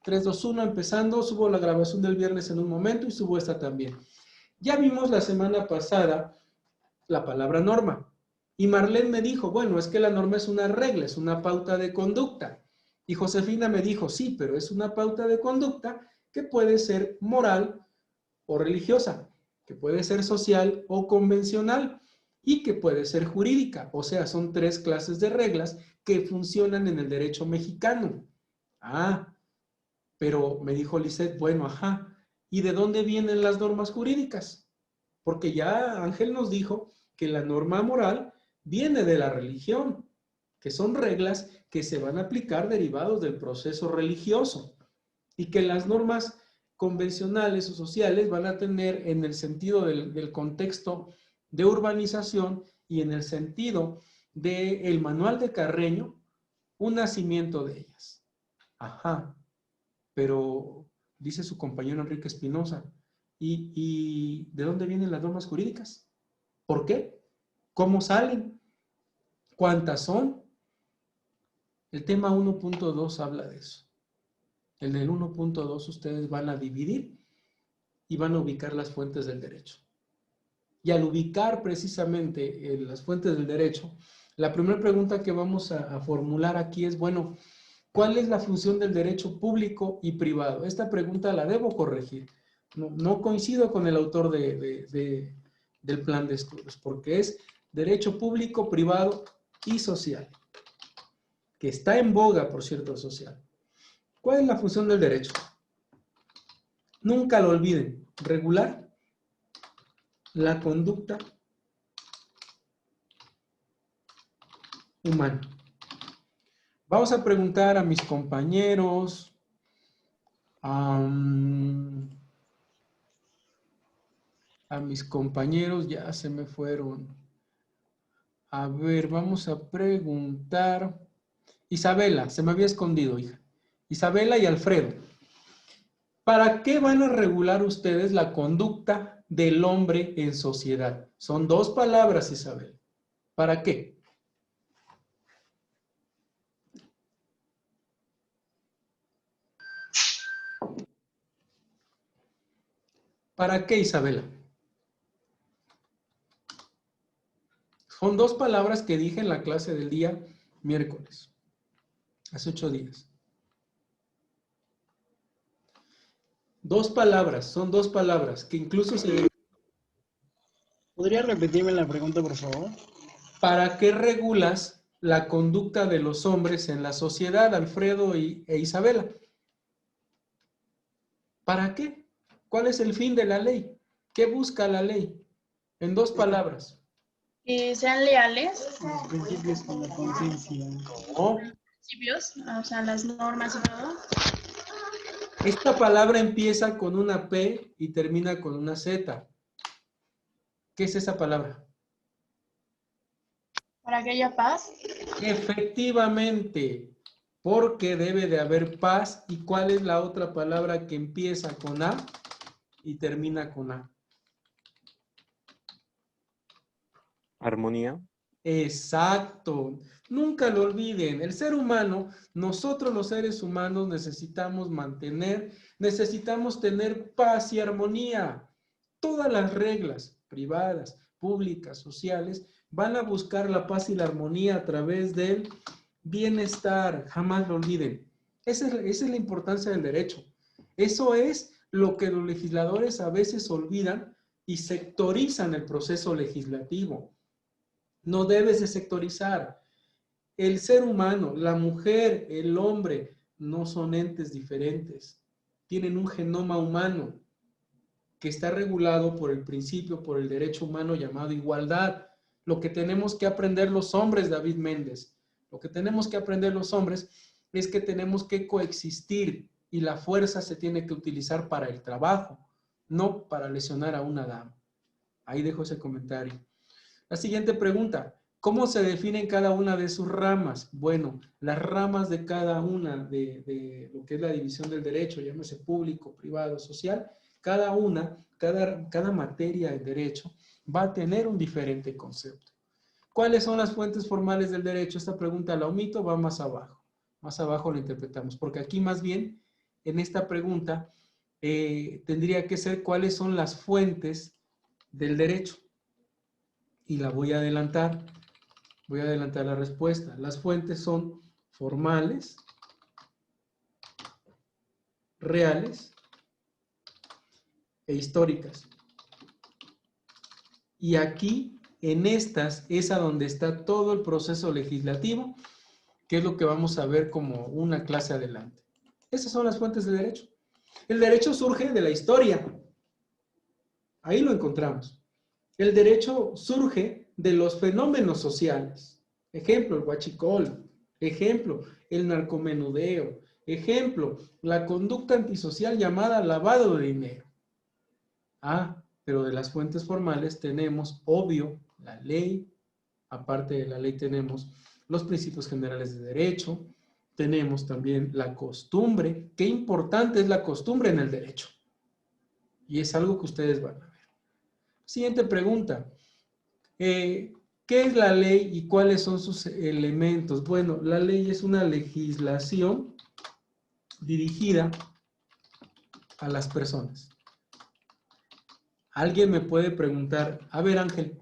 3, 2, 1, empezando. Subo la grabación del viernes en un momento y subo esta también. Ya vimos la semana pasada la palabra norma. Y Marlene me dijo, bueno, es que la norma es una regla, es una pauta de conducta. Y Josefina me dijo, sí, pero es una pauta de conducta que puede ser moral o religiosa, que puede ser social o convencional y que puede ser jurídica. O sea, son 3 clases de reglas que funcionan en el derecho mexicano. Ah, pero me dijo Lisette, bueno, ajá, ¿y de dónde vienen las normas jurídicas? Porque ya Ángel nos dijo que la norma moral viene de la religión, que son reglas que se van a aplicar derivados del proceso religioso y que las normas convencionales o sociales van a tener en el sentido del contexto de urbanización y en el sentido del manual de Carreño, un nacimiento de ellas. Ajá, pero dice su compañero Enrique Espinosa, ¿y de dónde vienen las normas jurídicas? ¿Por qué? ¿Cómo salen? ¿Cuántas son? El tema 1.2 habla de eso. En el 1.2 ustedes van a dividir y van a ubicar las fuentes del derecho. Y al ubicar precisamente las fuentes del derecho, la primera pregunta que vamos a formular aquí es, bueno, ¿cuál es la función del derecho público y privado? Esta pregunta la debo corregir. No coincido con el autor del plan de estudios, porque es derecho público, privado y social, que está en boga, por cierto, social. ¿Cuál es la función del derecho? Nunca lo olviden, regular la conducta humana. Vamos a preguntar a mis compañeros, ya se me fueron. A ver, vamos a preguntar. Isabela, se me había escondido, hija. Isabela y Alfredo. ¿Para qué van a regular ustedes la conducta del hombre en sociedad? Son 2 palabras, Isabel. ¿Para qué? ¿Para qué, Isabela? Son 2 palabras que dije en la clase del día miércoles, hace 8 días. 2 palabras, son 2 palabras que incluso se... ¿Podría repetirme la pregunta, por favor? ¿Para qué regulas la conducta de los hombres en la sociedad, Alfredo e Isabela? ¿Para qué? ¿Cuál es el fin de la ley? ¿Qué busca la ley? En 2 palabras. Que sean leales. Los principios con la conciencia. No. Principios, o sea, las normas y todo. Esta palabra empieza con una P y termina con una Z. ¿Qué es esa palabra? Para que haya paz. Efectivamente, porque debe de haber paz. ¿Y cuál es la otra palabra que empieza con A y termina con A? Armonía. Exacto. Nunca lo olviden. El ser humano, nosotros los seres humanos necesitamos necesitamos tener paz y armonía. Todas las reglas privadas, públicas, sociales, van a buscar la paz y la armonía a través del bienestar. Jamás lo olviden. Esa es la importancia del derecho. Eso es lo que los legisladores a veces olvidan y sectorizan el proceso legislativo. No debes de sectorizar. El ser humano, la mujer, el hombre, no son entes diferentes. Tienen un genoma humano que está regulado por el principio, por el derecho humano llamado igualdad. Lo que tenemos que aprender los hombres, David Méndez, lo que tenemos que aprender los hombres es que tenemos que coexistir y la fuerza se tiene que utilizar para el trabajo, no para lesionar a una dama. Ahí dejo ese comentario. La siguiente pregunta, ¿cómo se definen cada una de sus ramas? Bueno, las ramas de cada una de lo que es la división del derecho, llámese público, privado, social, cada materia de derecho va a tener un diferente concepto. ¿Cuáles son las fuentes formales del derecho? Esta pregunta la omito, va más abajo. Más abajo la interpretamos, porque aquí más bien en esta pregunta tendría que ser cuáles son las fuentes del derecho. Y la voy a adelantar. Voy a adelantar la respuesta. Las fuentes son formales, reales e históricas. Y aquí, en estas, es a donde está todo el proceso legislativo, que es lo que vamos a ver como una clase adelante. Esas son las fuentes del derecho. El derecho surge de la historia. Ahí lo encontramos. El derecho surge de los fenómenos sociales. Ejemplo, el huachicol. Ejemplo, el narcomenudeo. Ejemplo, la conducta antisocial llamada lavado de dinero. Pero de las fuentes formales tenemos, obvio, la ley. Aparte de la ley tenemos los principios generales de derecho. Tenemos también la costumbre. Qué importante es la costumbre en el derecho. Y es algo que ustedes van a ver. Siguiente pregunta. ¿Qué es la ley y cuáles son sus elementos? Bueno, la ley es una legislación dirigida a las personas. Alguien me puede preguntar, a ver Ángel,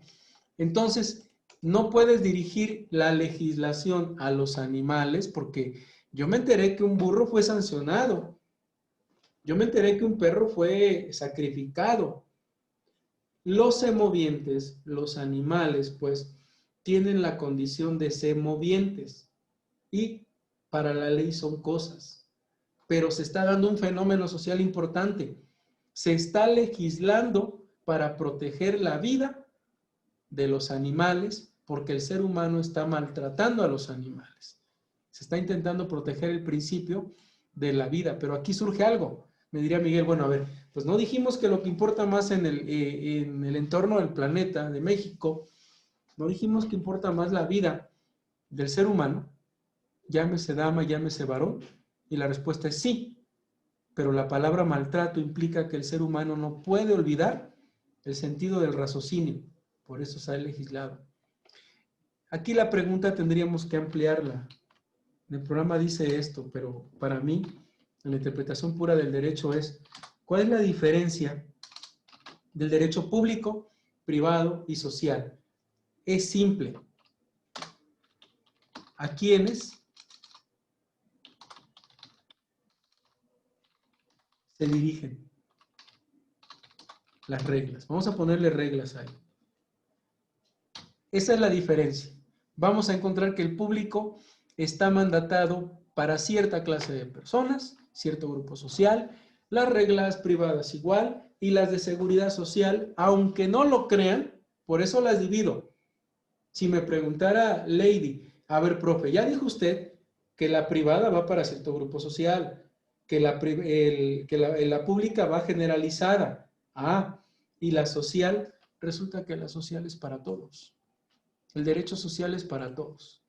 entonces, no puedes dirigir la legislación a los animales porque yo me enteré que un burro fue sancionado. Yo me enteré que un perro fue sacrificado. Los semovientes, los animales, pues, tienen la condición de semovientes y para la ley son cosas. Pero se está dando un fenómeno social importante. Se está legislando para proteger la vida de los animales porque el ser humano está maltratando a los animales. Se está intentando proteger el principio de la vida, pero aquí surge algo. Me diría Miguel, bueno, a ver, pues no dijimos que lo que importa más en el entorno del planeta, de México, no dijimos que importa más la vida del ser humano, llámese dama, llámese varón, y la respuesta es sí, pero la palabra maltrato implica que el ser humano no puede olvidar el sentido del raciocinio, por eso se ha legislado. Aquí la pregunta tendríamos que ampliarla. El programa dice esto, pero para mí, en la interpretación pura del derecho es, ¿cuál es la diferencia del derecho público, privado y social? Es simple. ¿A quiénes se dirigen las reglas? Vamos a ponerle reglas ahí. Esa es la diferencia. Vamos a encontrar que el público está mandatado para cierta clase de personas, cierto grupo social, las reglas privadas igual y las de seguridad social, aunque no lo crean, por eso las divido. Si me preguntara Lady, a ver, profe, ya dijo usted que la privada va para cierto grupo social, que la pública va generalizada, y la social, resulta que la social es para todos. El derecho social es para todos.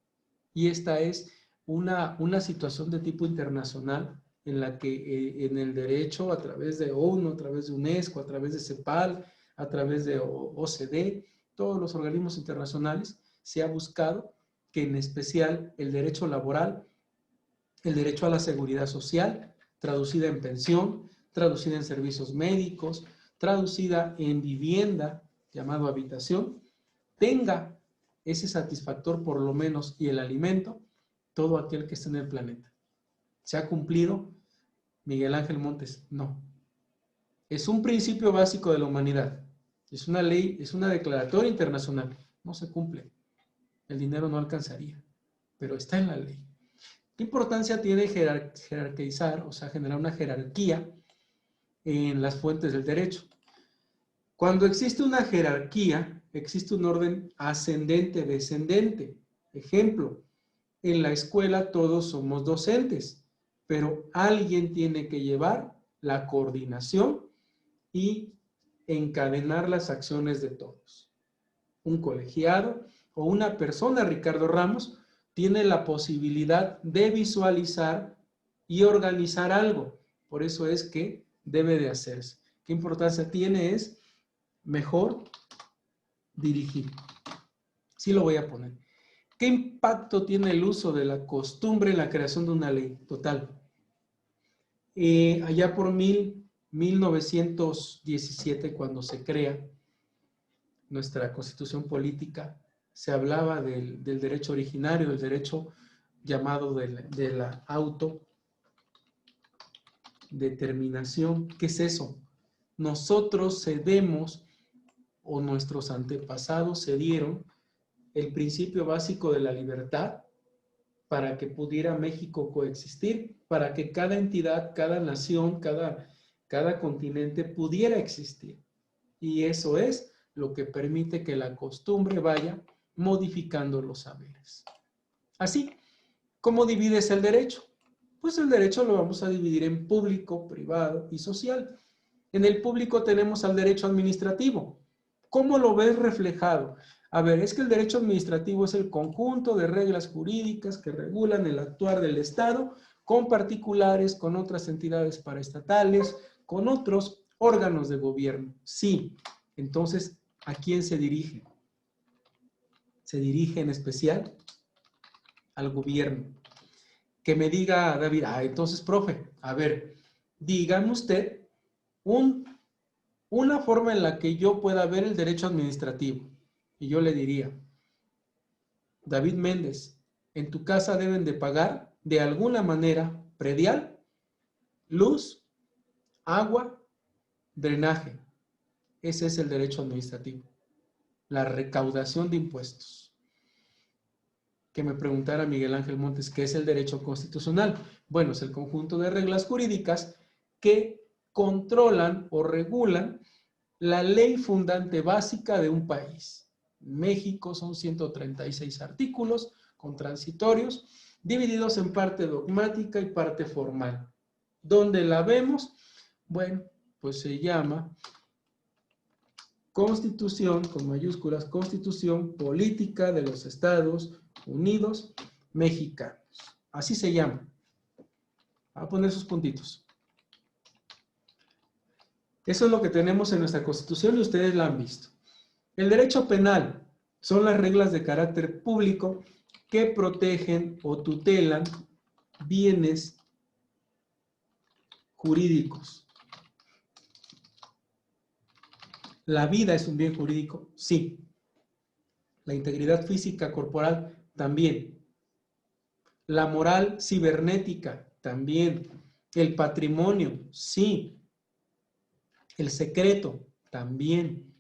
Y esta es una situación de tipo internacional en la que en el derecho, a través de ONU, a través de UNESCO, a través de CEPAL, a través de OCDE, todos los organismos internacionales, se ha buscado que en especial el derecho laboral, el derecho a la seguridad social, traducida en pensión, traducida en servicios médicos, traducida en vivienda, llamado habitación, tenga ese satisfactor por lo menos y el alimento, todo aquel que esté en el planeta. ¿Se ha cumplido? Miguel Ángel Montes, no. Es un principio básico de la humanidad. Es una ley, es una declaratoria internacional. No se cumple. El dinero no alcanzaría, pero está en la ley. ¿Qué importancia tiene jerarquizar, o sea, generar una jerarquía en las fuentes del derecho? Cuando existe una jerarquía, existe un orden ascendente-descendente. Ejemplo, en la escuela todos somos docentes, pero alguien tiene que llevar la coordinación y encadenar las acciones de todos. Un colegiado o una persona, Ricardo Ramos, tiene la posibilidad de visualizar y organizar algo. Por eso es que debe de hacerse. ¿Qué importancia tiene? Es mejor dirigir. Sí lo voy a poner. ¿Qué impacto tiene el uso de la costumbre en la creación de una ley? Total. allá por 1917, cuando se crea nuestra Constitución Política, se hablaba del derecho originario, del derecho llamado de la autodeterminación. ¿Qué es eso? Nosotros cedemos, o nuestros antepasados cedieron, el principio básico de la libertad para que pudiera México coexistir, para que cada entidad, cada nación, cada continente pudiera existir. Y eso es lo que permite que la costumbre vaya modificando los saberes. Así, ¿cómo divides el derecho? Pues el derecho lo vamos a dividir en público, privado y social. En el público tenemos al derecho administrativo. ¿Cómo lo ves reflejado? A ver, es que el derecho administrativo es el conjunto de reglas jurídicas que regulan el actuar del Estado con particulares, con otras entidades paraestatales, con otros órganos de gobierno. Sí, entonces, ¿a quién se dirige? Se dirige en especial al gobierno. Que me diga David, entonces, profe, a ver, dígame usted una forma en la que yo pueda ver el derecho administrativo. Y yo le diría, David Méndez, en tu casa deben de pagar de alguna manera predial, luz, agua, drenaje. Ese es el derecho administrativo, la recaudación de impuestos. Que me preguntara Miguel Ángel Montes, ¿qué es el derecho constitucional? Bueno, es el conjunto de reglas jurídicas que controlan o regulan la ley fundante básica de un país. México son 136 artículos con transitorios, divididos en parte dogmática y parte formal. ¿Dónde la vemos? Bueno, pues se llama Constitución, con mayúsculas, Constitución Política de los Estados Unidos Mexicanos. Así se llama. Voy a poner sus puntitos. Eso es lo que tenemos en nuestra Constitución y ustedes la han visto. El derecho penal son las reglas de carácter público que protegen o tutelan bienes jurídicos. ¿La vida es un bien jurídico? Sí. La integridad física corporal también. La moral cibernética también. El patrimonio, sí. El secreto también.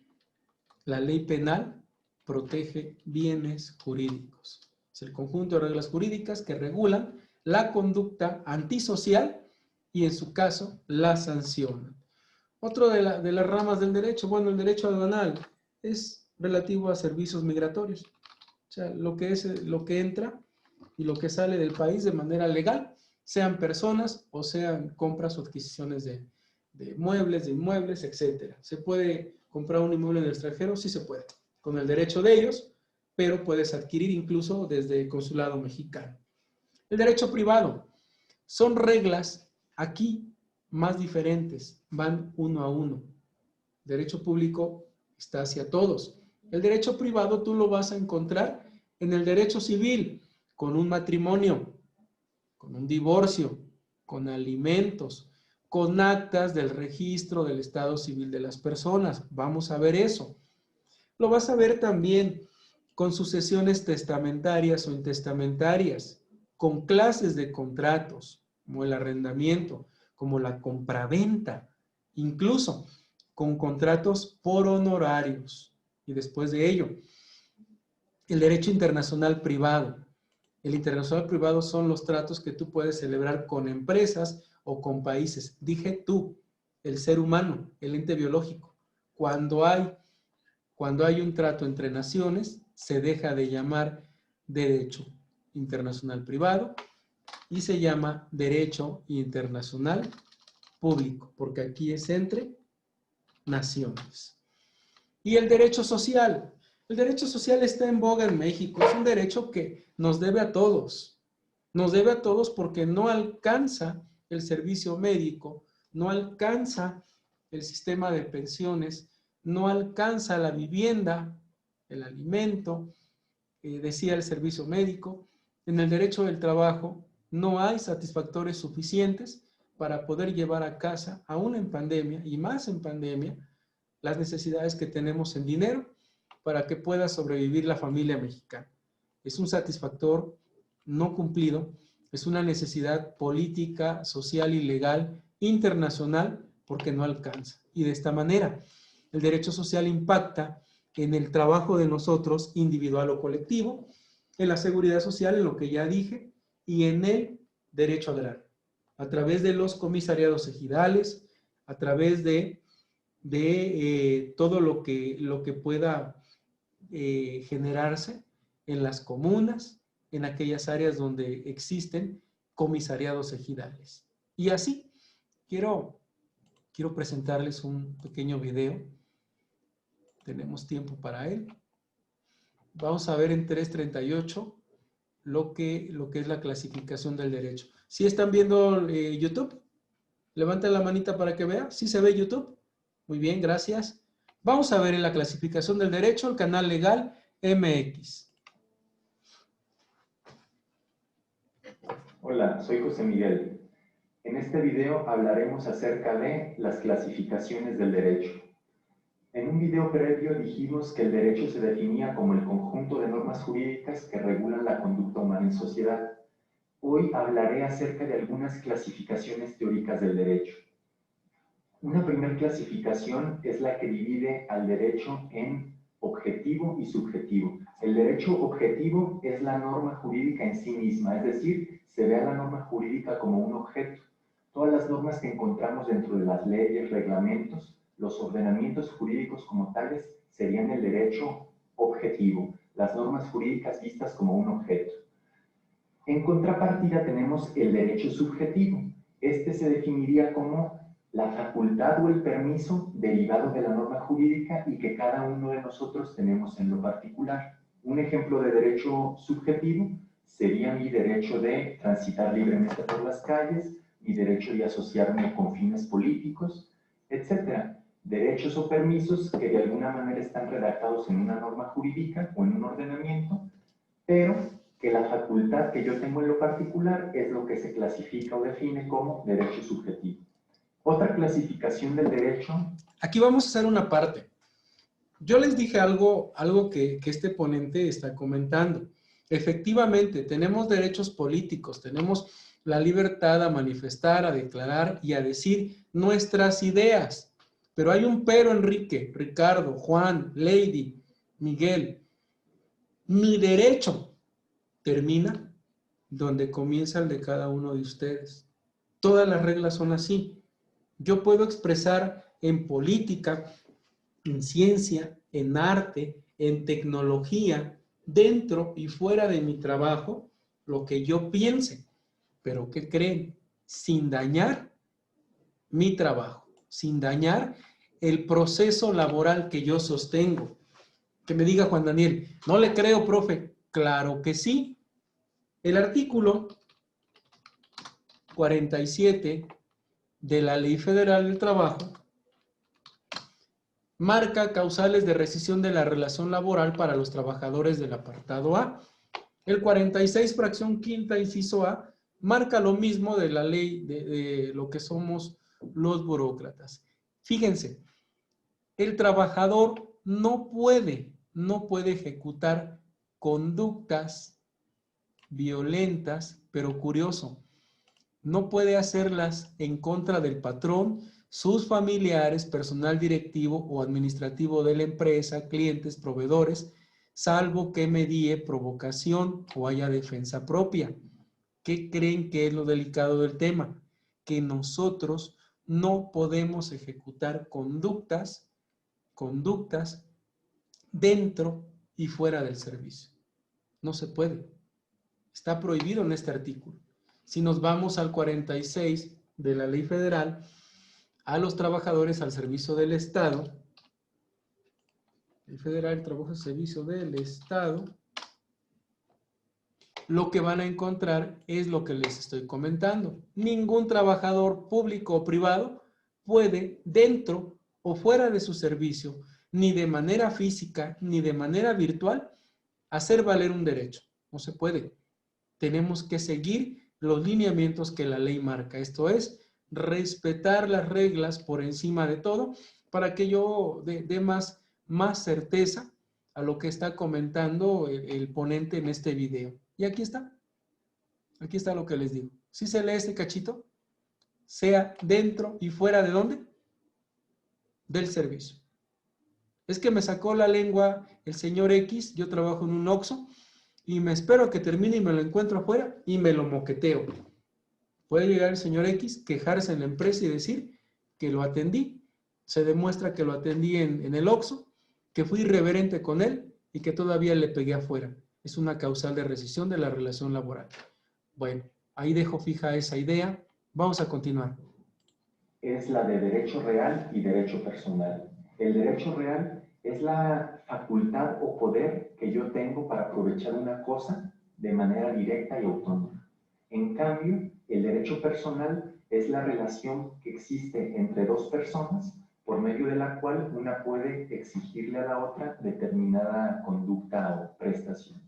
La ley penal protege bienes jurídicos. Es el conjunto de reglas jurídicas que regulan la conducta antisocial y, en su caso, la sancionan. Otro de las ramas del derecho, bueno, el derecho aduanal es relativo a servicios migratorios. O sea, lo que entra y lo que sale del país de manera legal, sean personas o sean compras o adquisiciones de muebles, de inmuebles, etc. ¿Se puede comprar un inmueble en el extranjero? Sí se puede, con el derecho de ellos, pero puedes adquirir incluso desde el consulado mexicano. El derecho privado son reglas aquí más diferentes, van uno a uno. El derecho público está hacia todos. El derecho privado tú lo vas a encontrar en el derecho civil, con un matrimonio, con un divorcio, con alimentos, con actas del registro del estado civil de las personas. Vamos a ver eso. Lo vas a ver también con sucesiones testamentarias o intestamentarias, con clases de contratos, como el arrendamiento, como la compraventa, incluso con contratos por honorarios. Y después de ello, el derecho internacional privado. El internacional privado son los tratos que tú puedes celebrar con empresas o con países. Dije tú, el ser humano, el ente biológico. Cuando hay un trato entre naciones, se deja de llamar derecho internacional privado y se llama derecho internacional público, porque aquí es entre naciones. Y el derecho social. El derecho social está en boga en México. Es un derecho que nos debe a todos. Nos debe a todos porque no alcanza el servicio médico, no alcanza el sistema de pensiones, no alcanza la vivienda, el alimento, decía el servicio médico. En el derecho del trabajo no hay satisfactores suficientes para poder llevar a casa, aún en pandemia y más en pandemia, las necesidades que tenemos en dinero para que pueda sobrevivir la familia mexicana. Es un satisfactor no cumplido, es una necesidad política, social y legal internacional porque no alcanza. Y de esta manera, el derecho social impacta en el trabajo de nosotros, individual o colectivo, en la seguridad social, en lo que ya dije, y en el derecho agrario, a través de los comisariados ejidales, a través de todo lo que pueda generarse en las comunas, en aquellas áreas donde existen comisariados ejidales. Y así, quiero presentarles un pequeño video. Tenemos tiempo para él. Vamos a ver en 338 lo que es la clasificación del derecho. ¿Sí están viendo YouTube? Levanten la manita para que vean. ¿Sí se ve YouTube? Muy bien, gracias. Vamos a ver en la clasificación del derecho el canal legal MX. Hola, soy José Miguel. En este video hablaremos acerca de las clasificaciones del derecho. En un video previo dijimos que el derecho se definía como el conjunto de normas jurídicas que regulan la conducta humana en sociedad. Hoy hablaré acerca de algunas clasificaciones teóricas del derecho. Una primera clasificación es la que divide al derecho en objetivo y subjetivo. El derecho objetivo es la norma jurídica en sí misma, es decir, se ve a la norma jurídica como un objeto. Todas las normas que encontramos dentro de las leyes, reglamentos, los ordenamientos jurídicos como tales serían el derecho objetivo, las normas jurídicas vistas como un objeto. En contrapartida tenemos el derecho subjetivo. Este se definiría como la facultad o el permiso derivado de la norma jurídica y que cada uno de nosotros tenemos en lo particular. Un ejemplo de derecho subjetivo sería mi derecho de transitar libremente por las calles, mi derecho de asociarme con fines políticos, etc. Derechos o permisos que de alguna manera están redactados en una norma jurídica o en un ordenamiento, pero que la facultad que yo tengo en lo particular es lo que se clasifica o define como derecho subjetivo. Otra clasificación del derecho. Aquí vamos a hacer una parte. Yo les dije algo que este ponente está comentando. Efectivamente, tenemos derechos políticos, tenemos la libertad a manifestar, a declarar y a decir nuestras ideas. Pero hay un pero, Enrique, Ricardo, Juan, Lady, Miguel. Mi derecho termina donde comienza el de cada uno de ustedes. Todas las reglas son así. Yo puedo expresar en política, en ciencia, en arte, en tecnología, dentro y fuera de mi trabajo, lo que yo piense. Pero ¿qué creen? Sin dañar mi trabajo, sin dañar el proceso laboral que yo sostengo. Que me diga Juan Daniel, no le creo, profe. Claro que sí. El artículo 47 de la Ley Federal del Trabajo marca causales de rescisión de la relación laboral para los trabajadores del apartado A. El 46, fracción quinta, inciso A, marca lo mismo de la ley de lo que somos los burócratas. Fíjense, el trabajador no puede ejecutar conductas violentas, pero curioso, no puede hacerlas en contra del patrón, sus familiares, personal directivo o administrativo de la empresa, clientes, proveedores, salvo que medie provocación o haya defensa propia. ¿Qué creen que es lo delicado del tema? Que nosotros no podemos ejecutar conductas dentro y fuera del servicio. No se puede. Está prohibido en este artículo. Si nos vamos al 46 de la Ley Federal, a los trabajadores al servicio del Estado, Ley Federal, trabajo al servicio del Estado, lo que van a encontrar es lo que les estoy comentando. Ningún trabajador público o privado puede, dentro o fuera de su servicio, ni de manera física, ni de manera virtual, hacer valer un derecho. No se puede. Tenemos que seguir los lineamientos que la ley marca. Esto es, respetar las reglas por encima de todo para que yo dé más certeza a lo que está comentando el ponente en este video. Y aquí está lo que les digo. ¿Sí se lee este cachito? Sea dentro y fuera ¿de dónde? Del servicio. Es que me sacó la lengua el señor X, yo trabajo en un Oxxo, y me espero a que termine y me lo encuentro afuera y me lo moqueteo. Puede llegar el señor X, quejarse en la empresa y decir que lo atendí. Se demuestra que lo atendí en el Oxxo, que fui irreverente con él y que todavía le pegué afuera. Es una causal de rescisión de la relación laboral. Bueno, ahí dejo fija esa idea. Vamos a continuar. Es la de derecho real y derecho personal. El derecho real es la facultad o poder que yo tengo para aprovechar una cosa de manera directa y autónoma. En cambio, el derecho personal es la relación que existe entre dos personas por medio de la cual una puede exigirle a la otra determinada conducta o prestación.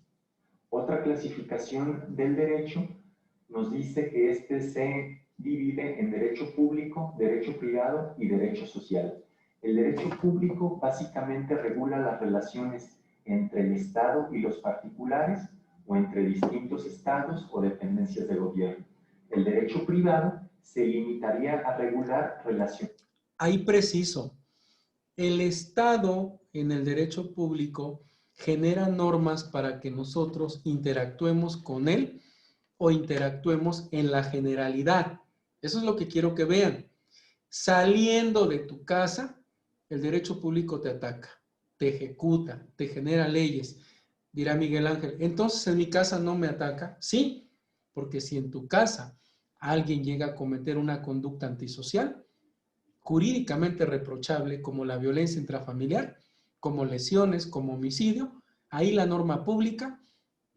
Otra clasificación del derecho nos dice que este se divide en derecho público, derecho privado y derecho social. El derecho público básicamente regula las relaciones entre el Estado y los particulares o entre distintos estados o dependencias de gobierno. El derecho privado se limitaría a regular relaciones. Ahí preciso. El Estado en el derecho público genera normas para que nosotros interactuemos con él o interactuemos en la generalidad. Eso es lo que quiero que vean. Saliendo de tu casa, el derecho público te ataca, te ejecuta, te genera leyes. Dirá Miguel Ángel, entonces en mi casa no me ataca. Sí, porque si en tu casa alguien llega a cometer una conducta antisocial, jurídicamente reprochable como la violencia intrafamiliar, como lesiones, como homicidio, ahí la norma pública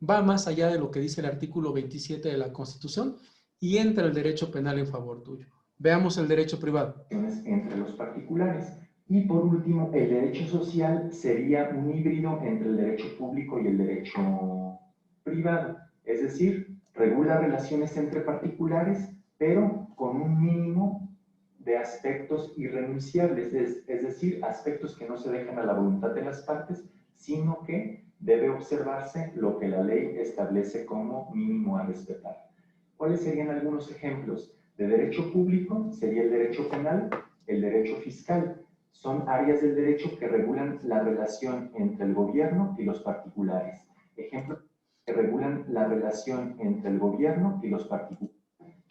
va más allá de lo que dice el artículo 27 de la Constitución y entra el derecho penal en favor tuyo. Veamos el derecho privado. Entre los particulares. Y por último, el derecho social sería un híbrido entre el derecho público y el derecho privado. Es decir, regula relaciones entre particulares, pero con un mínimo de aspectos irrenunciables, es decir, aspectos que no se dejan a la voluntad de las partes, sino que debe observarse lo que la ley establece como mínimo a respetar. ¿Cuáles serían algunos ejemplos? De derecho público sería el derecho penal, el derecho fiscal. Son áreas del derecho que regulan la relación entre el gobierno y los particulares. Ejemplos que regulan la relación entre el gobierno y los particulares.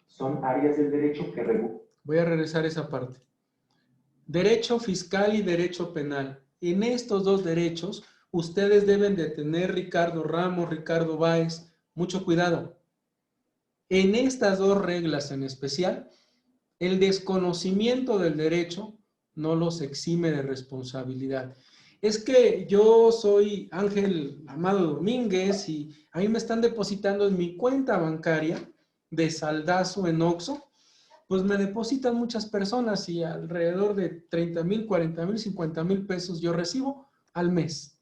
Son áreas del derecho que regulan. Voy a regresar a esa parte. Derecho fiscal y derecho penal. En estos dos derechos, ustedes deben de tener, Ricardo Ramos, Ricardo Báez, mucho cuidado. En estas dos reglas en especial, el desconocimiento del derecho no los exime de responsabilidad. Es que yo soy Ángel Amado Domínguez y a mí me están depositando en mi cuenta bancaria de saldazo en Oxxo, pues me depositan muchas personas y alrededor de 30,000, 40,000, 50,000 pesos yo recibo al mes.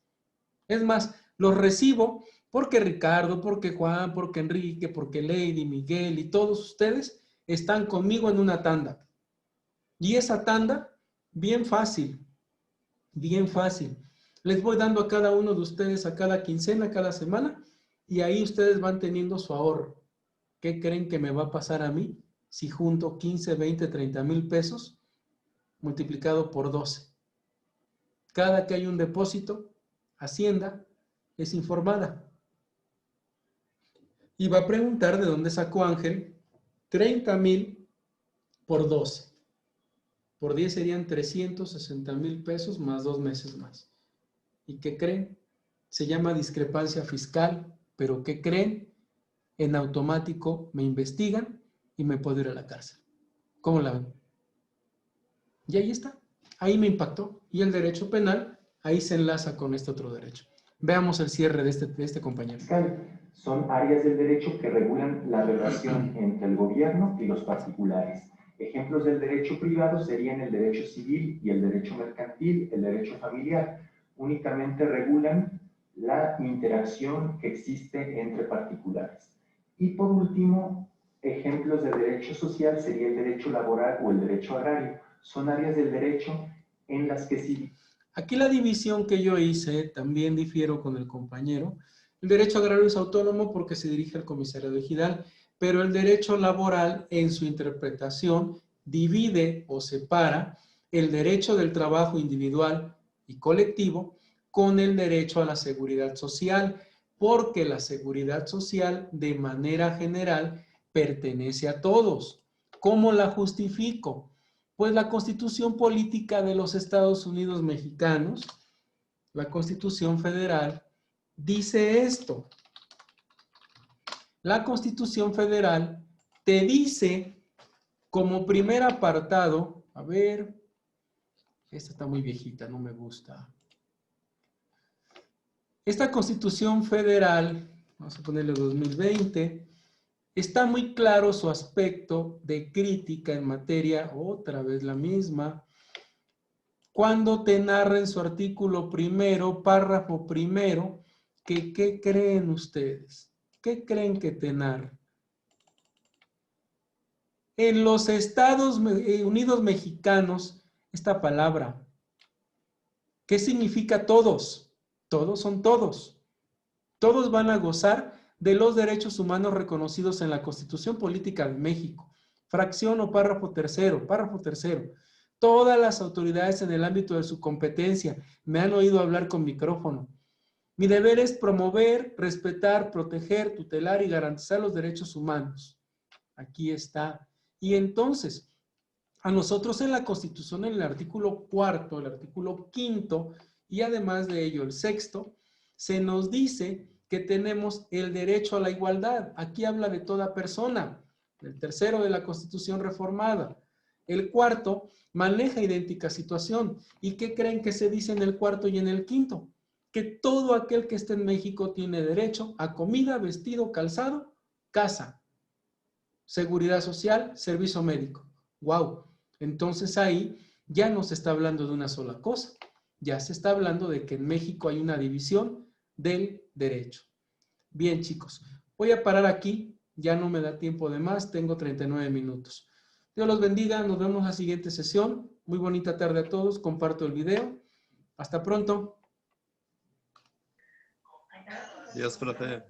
Es más, los recibo porque Ricardo, porque Juan, porque Enrique, porque Lady, Miguel y todos ustedes están conmigo en una tanda. Y esa tanda, bien fácil, les voy dando a cada uno de ustedes a cada quincena, a cada semana, y ahí ustedes van teniendo su ahorro. ¿Qué creen que me va a pasar a mí si junto 15, 20, 30,000 pesos multiplicado por 12? Cada que hay un depósito, Hacienda es informada. Y va a preguntar de dónde sacó Ángel 30,000 por 12. Por 10 serían 360,000 pesos más 2 meses más. ¿Y qué creen? Se llama discrepancia fiscal, pero ¿qué creen? En automático me investigan y me puedo ir a la cárcel. ¿Cómo la ven? Y ahí está. Ahí me impactó. Y el derecho penal, ahí se enlaza con este otro derecho. Veamos el cierre de este compañero. Son áreas del derecho que regulan la relación entre el gobierno y los particulares. Ejemplos del derecho privado serían el derecho civil y el derecho mercantil, el derecho familiar. Únicamente regulan la interacción que existe entre particulares. Y por último, ejemplos de derecho social sería el derecho laboral o el derecho agrario. Son áreas del derecho en las que sí. Aquí la división que yo hice, también difiero con el compañero. El derecho agrario es autónomo porque se dirige al comisario ejidal, pero el derecho laboral en su interpretación divide o separa el derecho del trabajo individual y colectivo con el derecho a la seguridad social, porque la seguridad social de manera general pertenece a todos. ¿Cómo la justifico? Pues la Constitución Política de los Estados Unidos Mexicanos, la Constitución Federal, dice esto. La Constitución Federal te dice como primer apartado, a ver, esta está muy viejita, no me gusta. Esta Constitución Federal, vamos a ponerle 2020, está muy claro su aspecto de crítica en materia, otra vez la misma, cuando te narra en su artículo primero, párrafo primero, que ¿qué creen ustedes? ¿Qué creen que te narra? En los Estados Unidos Mexicanos, esta palabra, ¿qué significa todos? Todos son todos. Todos van a gozar de los derechos humanos reconocidos en la Constitución Política de México. Fracción o párrafo tercero, párrafo tercero. Todas las autoridades en el ámbito de su competencia me han oído hablar con micrófono. Mi deber es promover, respetar, proteger, tutelar y garantizar los derechos humanos. Aquí está. Y entonces, a nosotros en la Constitución, en el artículo 4, el artículo 5 y además de ello el 6º, se nos dice que tenemos el derecho a la igualdad. Aquí habla de toda persona. El 3º de la Constitución reformada. El 4º maneja idéntica situación. ¿Y qué creen que se dice en el 4º y en el 5º? Que todo aquel que esté en México tiene derecho a comida, vestido, calzado, casa, seguridad social, servicio médico. ¡Wow! Entonces ahí ya no se está hablando de una sola cosa. Ya se está hablando de que en México hay una división del derecho. Bien, chicos, voy a parar aquí. Ya no me da tiempo de más. Tengo 39 minutos. Dios los bendiga. Nos vemos en la siguiente sesión. Muy bonita tarde a todos. Comparto el video. Hasta pronto. Dios, profe.